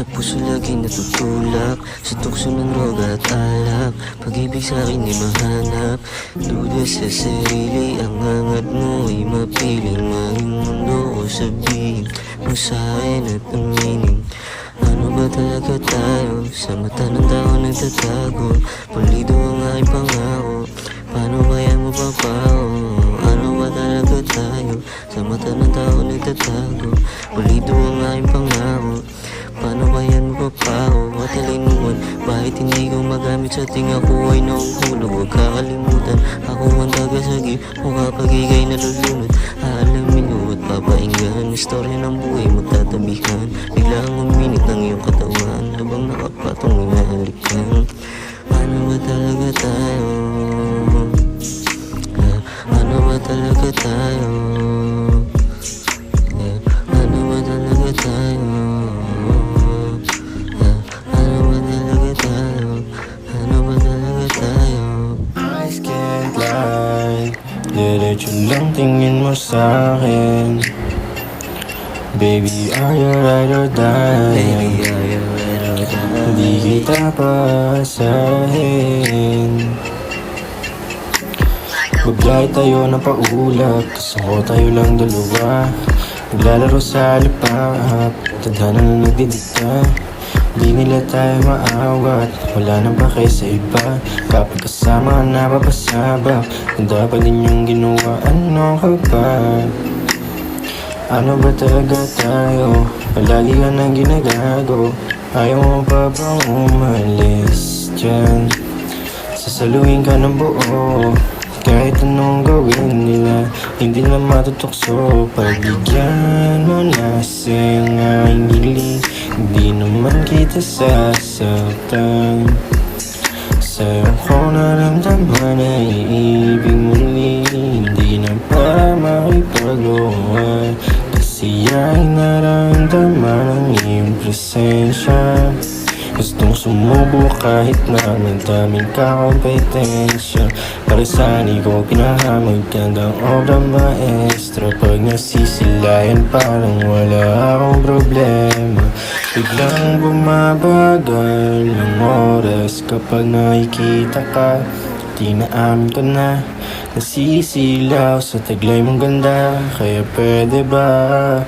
Sa puso lagi natutulak, sa tukso ng droga at alak. Pag-ibig sa'kin di mahanap, duda sa sarili. Ang hangat mo ay mapiling maging mundo ko. Sabihin mo sa'kin at aminin, ano ba talaga tayo? Sa mata ng tao nagtatago, pulido ang aking pangako. Paano kaya mo papao? Ano ba talaga tayo? Sa mata ng tao nagtatago, pulido ang aking pangako. Paano kaya mo papao? Matalinuan, bakit hindi ko magamit sa tinga ko ay nahuhulog? Huwag kakalimutan, ako ang tagasagip mo kapag ika'y nalulunod. Aalamin ko at papainggan, istorya ng buhay mo tatabihan. Biglang uminit ng iyong katawan habang nakapatong inahalikan. Ano ba talaga tayo? Ano ba talaga tayo? Ano ba talaga tayo? Ano ba talaga tayo? Ano ba talaga tayo? Eyes can't lie, diretso lang tingin mo sa'kin. Baby, are you ride or die? Baby, are you ready or die? Di kita paasahin. Maglay tayo ng paulap, gusto tayo lang dalawa. Naglalaro sa alipap, tadhana na nagdidikta. Di nila tayo maawat, wala nang pake sa iba. Kapag kasama ka napapasabak, kung dapat din yung ginawa, ano ka ba? Ano ba talaga tayo? Palagi ka nang ginagago. Ayaw mo pa bang umalis dyan? Sasaluhin ka ng buo, kahit anong gawin nila, hindi na matutukso. Pagbigyan mo na sa aking hiling, hindi naman kita sasaktan. Sa'yo ko naramdaman na iibig muli, hindi na para makipagluhan. Kasi ay naramdaman ang iyong presensya. Gustong sumubok kahit na madaming kakompetensya. Paresan ko pinahamag kandang obra maestra. Pag nasisilayan parang wala akong problema. Biglang bumabagal ng oras kapag nakikita ka. Di naamin ko na nasisilaw sa taglay mong ganda. Kaya pwede ba?